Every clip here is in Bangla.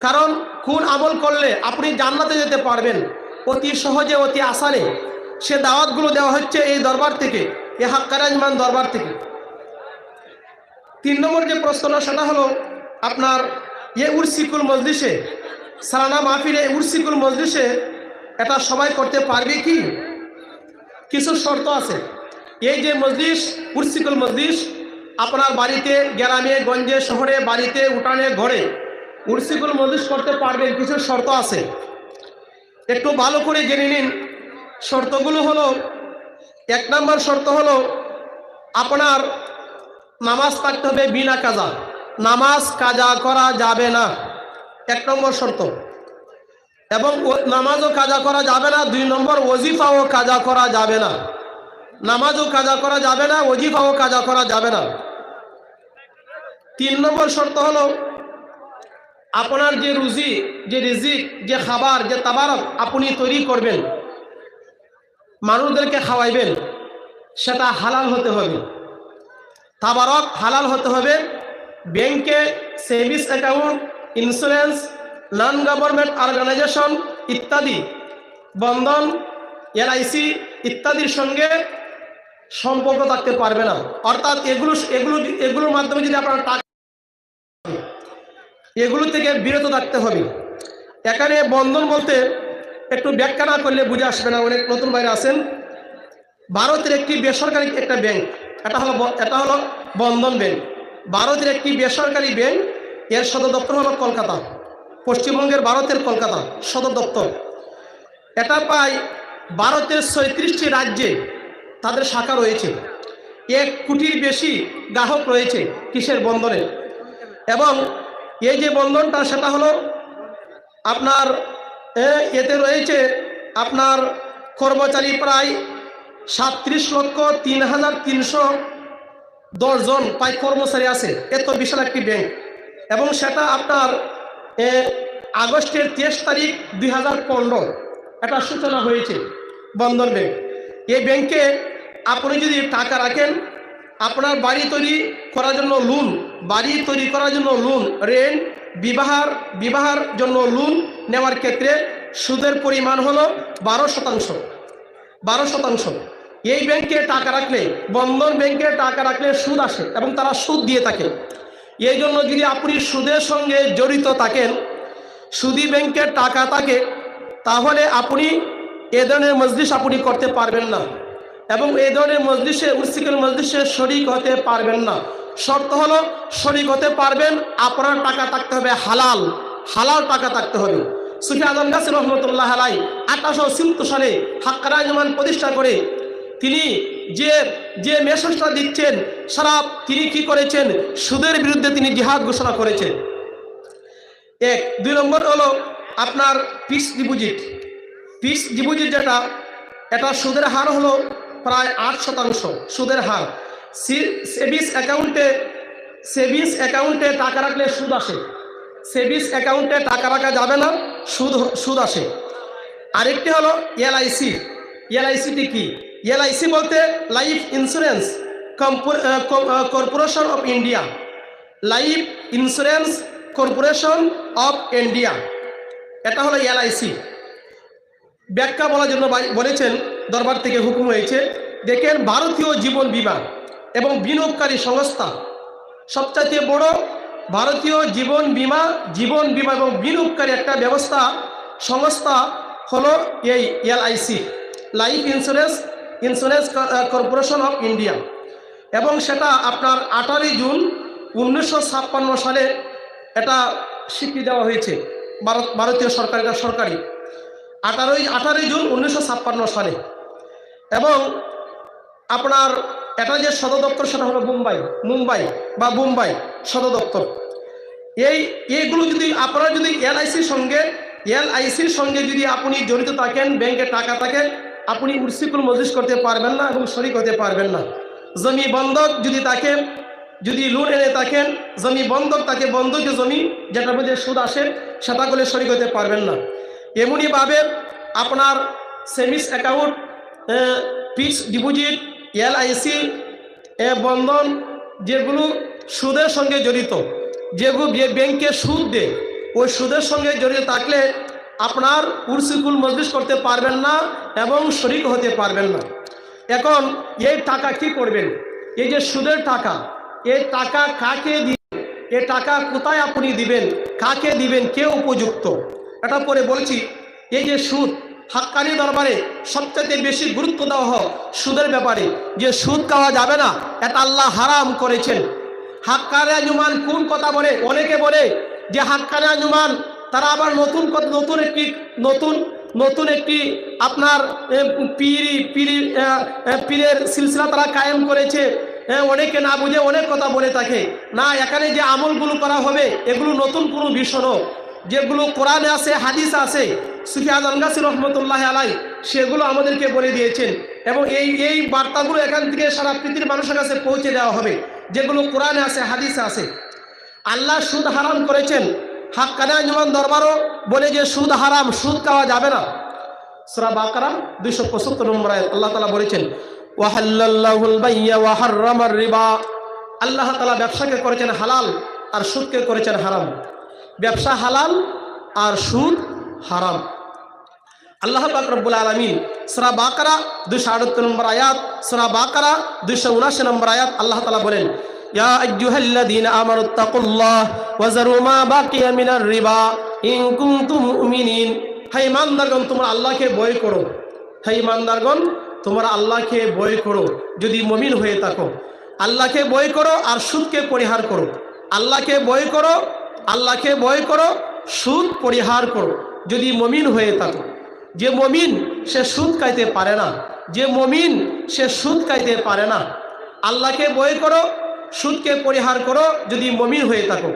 কারণ কোন আমল করলে আপনি জান্নাতে যেতে পারবেন অতি সহজে, অতি আসানে, সে দাওয়াতগুলো দেওয়া হচ্ছে এই দরবার থেকে, এই হাক্কারাজমান দরবার থেকে। 3 নম্বর যে প্রশ্নটা সেটা হলো আপনার উরসিকুল মজলিসে, সালানা মাহফিলে উরসিকুল মজলিসে এটা সবাই করতে পারবে কি? কিছু শর্ত আছে। এই যে মজলিস, উরসিকুল মজলিস, আপনার বাড়িতে, গ্রামে গঞ্জে, শহরে, বাড়িতে, উঠানে, ঘরে উরসিকুল মজলিস করতে পারবেন, কিছু শর্ত আছে, একটু ভালো করে জেনে নিন। শর্তগুলো হলো, 1 নম্বর শর্ত হলো আপনার নামাজ থাকতে হবে বিনা কাজা, নামাজ কাজা করা যাবে না, 1 নম্বর শর্ত। এবং নামাজও কাজা করা যাবে না। 2 নম্বর, ওজিফাও কাজা করা যাবে না, নামাজও কাজা করা যাবে না, ওজিফাও কাজা করা যাবে না। 3 নম্বর শর্ত হলো আপনার যে রুজি, যে রিজিক, যে খাবার, যে তাবারক আপনি তৈরি করবেন, মানুষদেরকে খাওয়াইবেন, সেটা হালাল হতে হবে, তাবারক হালাল হতে হবে। ব্যাংকে savings account, insurance, non government organisation ইত্যাদি, বন্ধন, এলআইসি ইত্যাদির সঙ্গে সম্পর্ক থাকতে পারবে না। অর্থাৎ এগুলোর মাধ্যমে যদি আপনার টাকা, এগুলো থেকে বিরত থাকতে হবে। এখানে বন্ধন বলতে একটু ব্যাখ্যা না করলে বুঝে আসবে না, অনেক নতুন বাইরে আছেন। ভারতের একটি বেসরকারি একটা ব্যাংক, এটা হলো বন্ধন ব্যাংক। ভারতের একটি বেসরকারি ব্যাংক, এর সদর দপ্তর হলো কলকাতা, পশ্চিমবঙ্গের ভারতের কলকাতা সদর দপ্তর। এটা প্রায় ভারতের 36টি রাজ্যে তাদের শাখা রয়েছে। 1 কোটির বেশি গ্রাহক রয়েছে কিসের? বন্ধনের। এবং এই যে বন্ধনটা, সেটা হলো আপনার এতে রয়েছে আপনার কর্মচারী প্রায় 37,03,310 জন প্রায় কর্মচারী আছে। এত বিশাল একটি ব্যাংক। এবং সেটা আপনার আগস্টের 23 তারিখ 2015 এটা সূচনা হয়েছে, বন্ধন ব্যাংক। এই ব্যাংকে আপনি যদি টাকা রাখেন, আপনার বাড়ি তৈরি করার জন্য লোন, বাড়ি তৈরি করার জন্য লোন, রেন্ট, বিবাহের জন্য লোন নেওয়ার ক্ষেত্রে সুদের পরিমাণ হলো 12%। 12%। এই ব্যাংকে টাকা রাখলে, বন্ধন ব্যাংকে টাকা রাখলে সুদ আসে এবং তারা সুদ দিয়ে থাকে। এই জন্য যদি আপনি সুদের সঙ্গে জড়িত থাকেন, সুদী ব্যাংকের টাকা থাকে, তাহলে আপনি এ ধরনের মজলিস আপনি করতে পারবেন না এবং এই ধরনের মজলিসে, উরসিকুল মজলিসে শরীক হতে পারবেন না। শর্ত হলো শরীক হতে পারবেন, আপনার টাকা থাকতে হবে হালাল, হালাল টাকা থাকতে হবে। সুফি আজম গাছী রহমতুল্লাহ আলাইহি 1870 সালে হাক্কারাজমান প্রতিষ্ঠা করে তিনি যে মেসেজটা দিচ্ছেন, সারা তিনি কি করেছেন? সুদের বিরুদ্ধে তিনি জিহাদ ঘোষণা করেছেন। 1। 2 নম্বর হলো আপনার ফিক্সড ডিপোজিট। ফিক্সড ডিপোজিট যেটা, এটা সুদের হার হলো প্রায় 8% সুদের হার। সেভিংস অ্যাকাউন্টে টাকা রাখলে সুদ আসে, সেভিংস অ্যাকাউন্টে টাকা রাখা যাবে না, সুদ আসে। আরেকটি হলো এলআইসি। এলআইসিটি কি? এলআইসি বলতে life insurance corporation of India, life insurance corporation of India, এটা হলো এলআইসি। ব্যাখ্যা বলার জন্য বলেছেন, দরবার থেকে হুকুম হয়েছে। দেখেন, ভারতীয় জীবন বীমা এবং বিনিয়োগকারী সংস্থা, সবচাইতে বড় ভারতীয় জীবন বীমা এবং বিনিয়োগকারী একটা সংস্থা হলো এই LIC, life insurance corporation of India. এবং সেটা আপনার 18 জুন 1956 সালে এটা স্বীকৃতি দেওয়া হয়েছে ভারতীয় সরকার, এটা সরকারি। 18 জুন 1956 সালে। এবং আপনার এটা যে সদর দপ্তর, সেটা হলো মুম্বাই সদর দপ্তর। এইগুলো যদি আপনারা যদি এলআইসির সঙ্গে যদি আপনি জড়িত থাকেন, ব্যাংকে টাকা থাকে, আপনি উরসিকুল মজলিস করতে পারবেন না এবং শরীক হতে পারবেন না। জমি বন্ধক যদি থাকে, যদি লোন এনে থাকেন, জমি বন্ধক থাকে, বন্ধকীয় জমি যেটার মধ্যে সুদ আসে, সেটা করলে শরীক হতে পারবেন না। এমনিভাবে আপনার savings account, fixed deposit, LIC, Bandhan, যেগুলো সুদের সঙ্গে জড়িত, যেগুলো ব্যাংকে সুদ দেয়, ওই সুদের সঙ্গে জড়িত থাকলে আপনার উরসিকুল মজলিস করতে পারবেন না এবং শরীক হতে পারবেন না। এখন এই টাকা কি করবেন? এই যে সুদের টাকা, এই টাকা কাকে দিবেন? এই টাকা কোথায় আপনি দিবেন? কাকে দিবেন? কে উপযুক্ত? এটা পরে বলছি। এই যে সুদ, হাক্কানি দরবারে সবচেয়ে বেশি গুরুত্ব দেওয়া হয় সুদের ব্যাপারে, যে সুদ খাওয়া যাবে না, এটা আল্লাহ হারাম করেছেন। হাক্কানি আঞ্জুমান কোন কথা বলে? অনেকে বলে যে হাক্কানি আঞ্জুমান তারা আবার নতুন একটি আপনার পীরের সিলসিলা তারা কায়েম করেছে। অনেকে না বুঝে অনেক কথা বলে থাকে। না, এখানে যে আমলগুলো করা হবে এগুলো নতুন কোনো বিষয় নয়। যেগুলো কোরআনে আছে, হাদিস আছে, সুফি আজম গাছি রহমতুল্লাহ আলাই সেগুলো আমাদেরকে বলে দিয়েছেন, এবং এই বার্তাগুলো এখান থেকে সারা পৃথিবীর মানুষের কাছে পৌঁছে দেওয়া হবে, যেগুলো কোরআনে আছে, হাদিসে আছে। আল্লাহ সুদ হারাম করেছেন। হাক্কানি আঞ্জুমান দরবারও বলে যে সুদ হারাম, সুদ খাওয়া যাবে না। সূরা বাকারা 275 নম্বর আয়াত আল্লাহ তাআলা বলেছেন, ওয়াহাল্লাল্লাহুল বাইয়া ওয়া হাররামার রিবা। আল্লাহ তাআলা ব্যবসাকে করেছেন হালাল আর সুদকে করেছেন হারাম। ব্যবসা হালাল আর সুদ হারাম। আল্লাহ পাক রব্বুল আলামিন সূরা বাকারা 278 নম্বর আয়াত, সূরা বাকারা 279 নম্বর আয়াত আল্লাহ তাআলা বলেন, ইয়া আইয়ুহাল্লাযীনা আমানুত্তাকুল্লাহ ওয়া যারু মা বাকিয়া মিনার রিবা ইন কুনতুম মুমিনিন। হে ঈমানদারগণ, তোমরা আল্লাহকে ভয় করো। হে ঈমানদারগণ, তোমরা আল্লাহকে ভয় করো যদি মুমিন হয়ে থাকো। আল্লাহকে ভয় করো আর সুদকে পরিহার করো। আল্লাহকে ভয় করো, আল্লাহকে ভয় করো, সুদ পরিহার করো যদি মুমিন হয়ে থাকো। যে মুমিন সে সুদ খাইতে পারে না, যে মুমিন সে সুদ খাইতে পারে না। আল্লাহকে ভয় করো, সুদকে পরিহার করো যদি মুমিন হয়ে থাকো।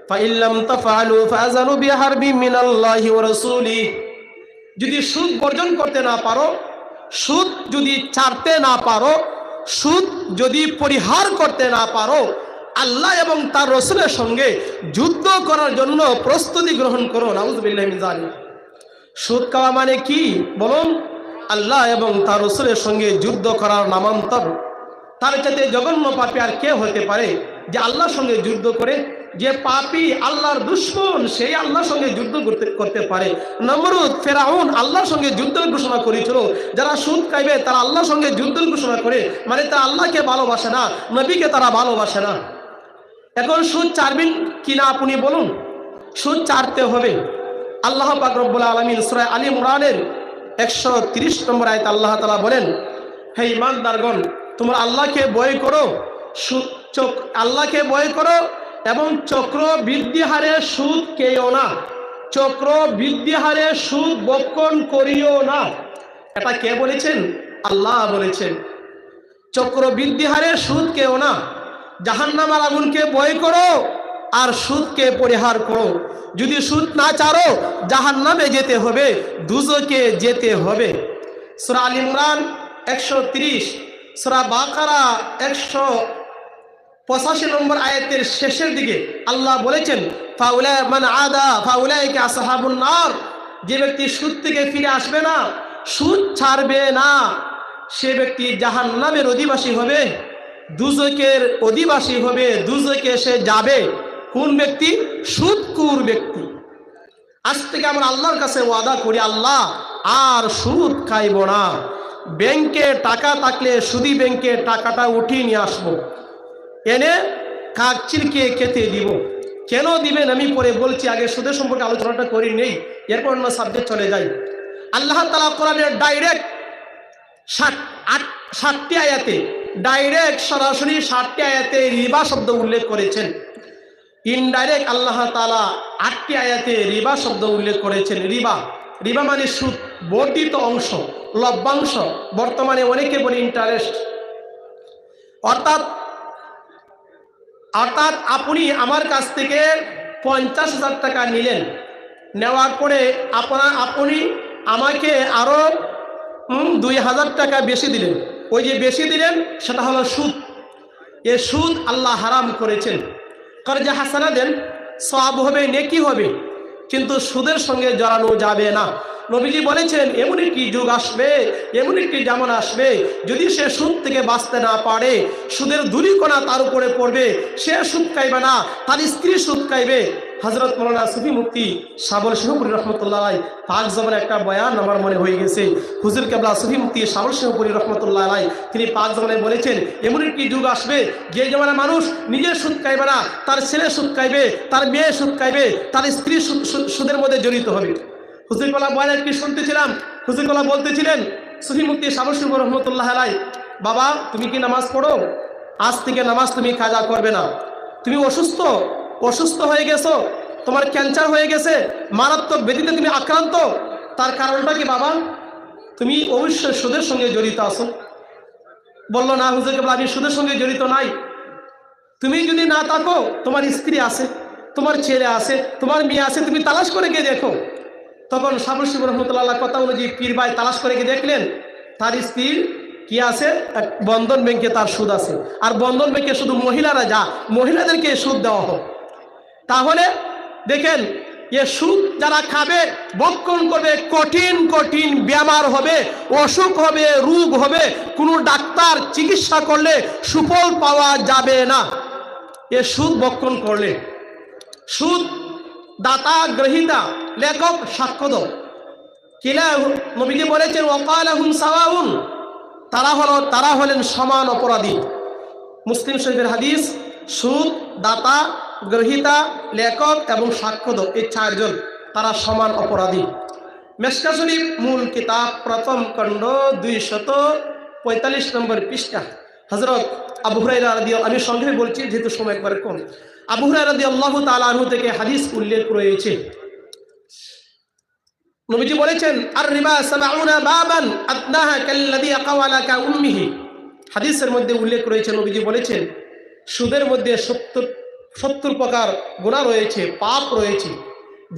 ফাইল্লাম তাফআলু ফাযানু বিহারবিন মিনাল্লাহি ওয়া রাসূলিহি। যদি সুদ বর্জন করতে না পারো, সুদ যদি ছাড়তে না পারো, সুদ যদি পরিহার করতে না পারো, আল্লাহ এবং তার রাসূলের সঙ্গে যুদ্ধ করার জন্য প্রস্তুতি গ্রহণ করো। নাউযুবিল্লাহি মিন যালিক। সুদ খাওয়া মানে কি বলুন? আল্লাহ এবং তার রাসূলের সঙ্গে যুদ্ধ করার নামান্তর। তার চাইতে জঘন্য পাপী আর কে হতে পারে যে আল্লাহর সঙ্গে যুদ্ধ করে? যে পাপী আল্লাহর দুশমন সেই আল্লাহর সঙ্গে যুদ্ধ করতে পারে। নমরুদ, ফেরাউন আল্লাহর সঙ্গে যুদ্ধ ঘোষণা করেছিল। যারা সুদ খাইবে তারা আল্লাহর সঙ্গে যুদ্ধ ঘোষণা করে, মানে তারা আল্লাহকে ভালোবাসে না, নবীকে তারা ভালোবাসে না। এখন সুদ ছাড়বেন কিনা আপনি বলুন? সুদ ছাড়তে হবে। আল্লাহ পাক রব্বুল আলামিন সূরা আলী ইমরানের 130 নম্বর আয়াতে আল্লাহ তাআলা বলেন, হে ঈমানদারগণ, তোমরা আল্লাহকে ভয় করো, আল্লাহকে ভয় করো এবং চক্র বৃদ্ধি হারে সুদ খেও না। চক্র বৃদ্ধি হারে সুদ বক্ষণ করিও না। এটা কে বলেছেন? আল্লাহ বলেছেন। চক্র বৃদ্ধি হারে সুদ খেও না। জাহান্নামের আগুনকে ভয় করো আর সুদকে পরিহার করো। যদি সুদ না ছাড়ো জাহান্নামে যেতে হবে, দুজকে যেতে হবে। সূরা আলী ইমরান 130, সূরা বাকারা 185 নম্বর আয়াতের শেষের দিকে আল্লাহ বলেছেন, ফাউলা মান আদা ফাউলাইকা আসহাবুন নার। যে ব্যক্তি সুদ থেকে ফিরে আসবে না, সুদ ছাড়বে না, সে ব্যক্তি জাহান্নামের অধিবাসী হবে, দুজকের অধিবাসী হবে, দুজকে সে যাবে। কোন ব্যক্তি? সুদখোর ব্যক্তি। আজ থেকে আমরা আল্লাহর কাছে ওয়াদা করি, আল্লাহ আর সুদ খাইব না। ব্যাংকে টাকা থাকলে সুদি ব্যাংকে টাকাটা উঠিয়ে নিয়ে আসবো, এনে কাকচিরকে খেতে দিব। কেন দিবেন আমি পরে বলছি, আগে সুদের সম্পর্কে আলোচনাটা করি নেই, এরপর অন্য সাবজেক্ট চলে যাই। আল্লাহ তাআলা কোরআনের ডাইরেক্ট 60টি আয়াতে, ডাইরেক্ট সরাসরি 60টি আয়াতে রিবা শব্দ উল্লেখ করেছেন। ইনডাইরেক্ট আল্লাহ তাআলা 8টি আয়াতে রিবা শব্দ উল্লেখ করেছেন। রিবা মানে সুদ, বর্ধিত অংশ, লভ্যাংশ, বর্তমানে অনেকে বলে ইন্টারেস্ট। অর্থাৎ আপনি আমার কাছ থেকে 50,000 টাকা নিলেন, নেওয়ার পরে আপনি আমাকে আরো 2,000 টাকা বেশি দিলেন। ওই যে বেশি দিলেন সেটা হলো সুদ। এ সুদ আল্লাহ হারাম করেছেন। কর্জা হাসানা দেন, সওয়াব হবে, নেকি হবে, কিন্তু সুদের সঙ্গে জড়ানো যাবে না। নবীজি বলেছেন, এমন একটি যুগ আসবে, এমন একটি জামান আসবে, যদি সে সুদ থেকে বাঁচতে না পারে, সুদের ধূলিকণা তার উপরে পড়বে, সে সুদ খাইবে না, তার স্ত্রী সুদ খাইবে, হযরত মাওলানা সুফি মুফতি শাবল সিংহপুরী রহমতুল্লাহ আলাইহি পাক জবানে একটা বয়ান আমার মনে হয়ে গেছে। হুজুর কেবলা সুফি মুফতি শাবল সিংহপুরী রহমতুল্লাহ আলাইহি তিনি পাক জবানে বলেছেন, এমন একটি যুগ আসবে যে জমানায় মানুষ নিজে সুদ খাইবে না, তার ছেলে সুদ খাইবে, তার মেয়ে সুদ খাইবে, তার স্ত্রী সুদের মধ্যে জড়িত হবে। হুজুর কেবলা বয়ান একটি শুনতেছিলাম, হুজুর কেবলা বলতেছিলেন সুফি মুফতি শাবল সিংহপুরী রহমতুল্লাহ আলাইহি, বাবা তুমি কি নামাজ পড়ো? আজ থেকে নামাজ তুমি কাজা করবে না। তুমি অসুস্থ হয়ে গেছো, তোমার ক্যান্সার হয়ে গেছে, মারাত্মক ব্যাধিতে তুমি আক্রান্ত, তার কারণটা কি বাবা? তুমি অবশ্যই সুদের সঙ্গে জড়িত আছো। বললো না হুজুর কেবলা আমি সুদের সঙ্গে জড়িত নাই। তুমি যদি না থাকো, তোমার স্ত্রী আছে, তোমার ছেলে আছে, তোমার মেয়ে আছে, তুমি তালাশ করে গিয়ে দেখো। তখন শাবল সিংহ রহমতুল্লাহ কথা অনুযায়ী পীর ভাই তালাশ করে গিয়ে দেখলেন তার স্ত্রীর কি আছে, বন্ধন ব্যাংকে তার সুদ আছে। আর বন্ধন ব্যাংকে শুধু মহিলারা যা, মহিলাদেরকে সুদ দেওয়া হোক। তাহলে দেখেন এ সুদ যারা খাবে, বক্ষণ করবে, কঠিন কঠিন বেমার হবে, অসুখ হবে, রোগ হবে, কোনো ডাক্তার চিকিৎসা করলে সুফল পাওয়া যাবে না এ সুদ বক্ষণ করলে। সুদ দাতা গ্রহীতা লেখক সাক্ষ্য কিলা নবীজি বলেছেন ওয়াকালাহুম সাওয়াউন, তারা হলেন সমান অপরাধী। মুসলিম শরীফের হাদিস। সুদ দাতা গ্রহীতা লেখক এবং সাক্ষ্য এই চারজন তারা সমান অপরাধী। মেশকা শরীফ মূল কিতাব প্রথম খণ্ড 245 নম্বর পৃষ্ঠা হযরত আবু হুরায়রা রাদিয়াল্লাহু, আমি সংক্ষেপে বলছি যেহেতু সময় একবারে কম, আবু হুরায়রা রাদিয়াল্লাহু তাআলা আনহু থেকে হাদিস উল্লেখ রয়েছে। নবীজি বলেছেন আর রিবা 70 বাবান আদনাহা কাল্লাযী আকাওয়ালাকা উম্মিহি। হাদিসের মধ্যে উল্লেখ রয়েছে, নবীজি বলেছেন সুদের মধ্যে 70 প্রকার গুনাহ রয়েছে, পাপ রয়েছে।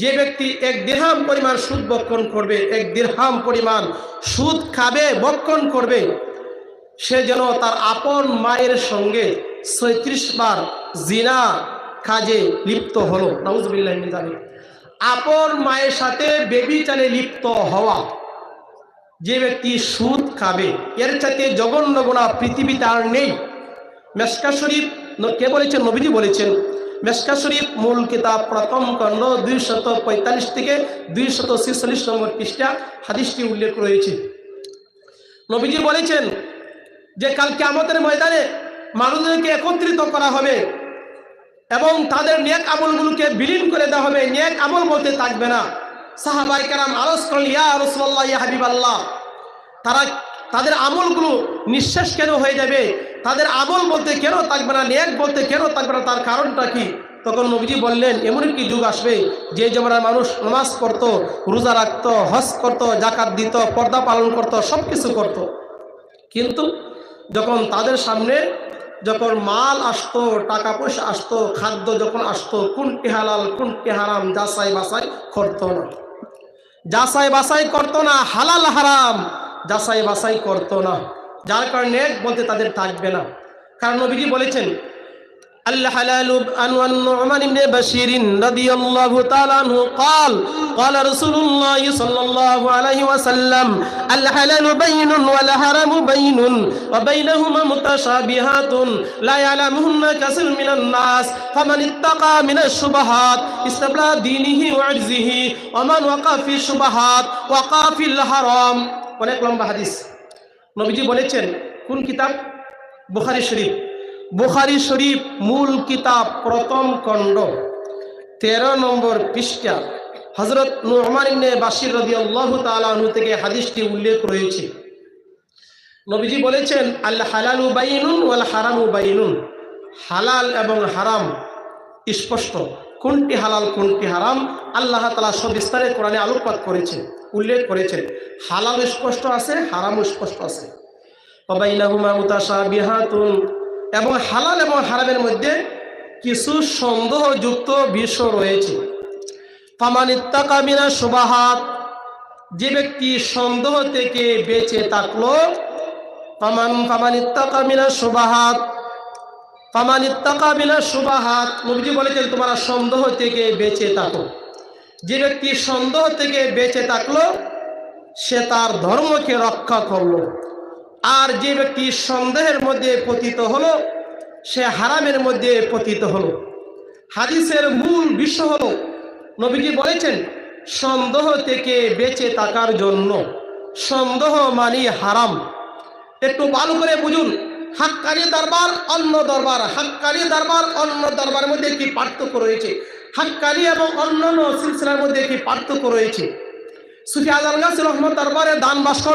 যে ব্যক্তি 1 দিরহাম পরিমাণ সুদ বক্ষণ করবে, 1 দিরহাম পরিমাণ সুদ খাবে, বক্ষণ করবে, সে যেন তার আপন মায়ের সঙ্গে 36 বার জিনা কাজে লিপ্ত হলো। নাউযুবিল্লাহি মিন যালিক। আপন মায়ের সাথে ব্যভিচারে লিপ্ত হওয়া। যে ব্যক্তি সুদ খাবে, এর চাইতে জঘন্য গুনাহ পৃথিবীতে আর নেই। মেশকা শরীফ কে বলেছেন? নবীজি বলেছেন। মেশকা শরীফ মূল কিতাব প্রথম খণ্ড 245 থেকে 246 নম্বর পৃষ্ঠা হাদিসটি উল্লেখ রয়েছে। নবীজি বলেছেন যে কাল কিয়ামতের ময়দানে মানুষদেরকে একত্রিত করা হবে এবং তাদের নেক আমলগুলোকে বিলীন করে দেওয়া হবে, নেক আমল বলতে থাকবে না। সাহাবায়ে কেরাম আরজ করলেন, ইয়া রাসূলুল্লাহ, ইয়া হাবিবাল্লাহ, তাদের আমলগুলো নিঃশেষ কেন হয়ে যাবে? তাদের আমল বলতে কেন থাকবে না, নেক বলতে কেন থাকবে না, তার কারণটা কি? তখন নবীজি বললেন এমন একটি যুগ আসবে যে জমানায় মানুষ নামাজ পড়তো, রোজা রাখতো, হজ করতো, যাকাত দিত, পর্দা পালন করতো, সব কিছু করতো, কিন্তু যখন তাদের সামনে যখন মাল আসতো, টাকা পয়সা আসতো, খাদ্য যখন আসতো, কোনটি হালাল কোনটি হারাম যাচাই বাছাই করতো না, যাচাই বাছাই করতো না, হালাল হারাম যাচাই বাছাই করতো না। যার কারণে বলতে তাদের থাকবে না। কারণ নবীজি বলেছেন আল হালালু আন নু'মান ইবনে বাশির রাদিয়াল্লাহু তাআলা আনহু قال قال رسول الله صلى الله عليه وسلم الحلال بين والحرام بين وبينهما متشابهات لا يعلمهن كثير من الناس فمن اتقى من الشبهات استبرأ دينه وعرضه ومن وقع في الشبهات وقع في الحرام। অনেক লম্বা হাদিস। নবীজি বলেছেন কোন কিতাব? বুখারী শরীফ। বুখারী শরীফ মূল কিতাব প্রথম খণ্ড 13 নম্বর পৃষ্ঠা হযরত নু'মান ইবনে বাশির রাদিয়াল্লাহু তাআলা আনহু থেকে হাদিসটি উল্লেখ রয়েছে। নবীজি বলেছেন আল হালালু বাইনুন ওয়াল হারামু বাইনুন, হালাল এবং হারাম স্পষ্ট। কোনটি হালাল কোনটি হারাম আল্লাহ তাআলা সবিস্তারে কোরআনে আলোকপাত করেছেন, উল্লেখ করেছেন। হালাল স্পষ্ট আছে, হারাম স্পষ্ট আছে। ওয়া বাইনাহুমা মুতাশাবিহাতুন, এবং হালাল এবং হারামের মধ্যে কিছু সন্দেহযুক্ত বিষয় রয়েছে। ফামান ইত্তাকা মিনাশ শুবাহাত, যে ব্যক্তি সন্দেহ থেকে বেঁচে থাকলো, ফামান ইত্তাকা মিনাশ শুবাহাত, ফামান ইত্তাকা মিনাশ শুবাহাত, নবীজি বলেছেন তোমরা সন্দেহ থেকে বেঁচে থাকো। যে ব্যক্তি সন্দেহ থেকে বেঁচে থাকলো সে তার ধর্মকে রক্ষা করলো। আর যে ব্যক্তি সন্দেহের মধ্যে পতিত হলো সে হারামের মধ্যে পতিত হলো। হাদিসের মূল বিষয় হলো নবীজি বলেছেন সন্দেহ থেকে বেঁচে থাকার জন্য। সন্দেহ মানে হারাম। একটু ভালো করে বুঝুন, হাক্কানি দরবার অন্য দরবার, হাক্কানি দরবার অন্য দরবারের মধ্যে কি পার্থক্য রয়েছে? হাক্কানি এবং অন্যান্য সিলসিলার মধ্যে কি পার্থক্য রয়েছে? সুফি আজম গাছী রহমত দরবারে দান বাস্কর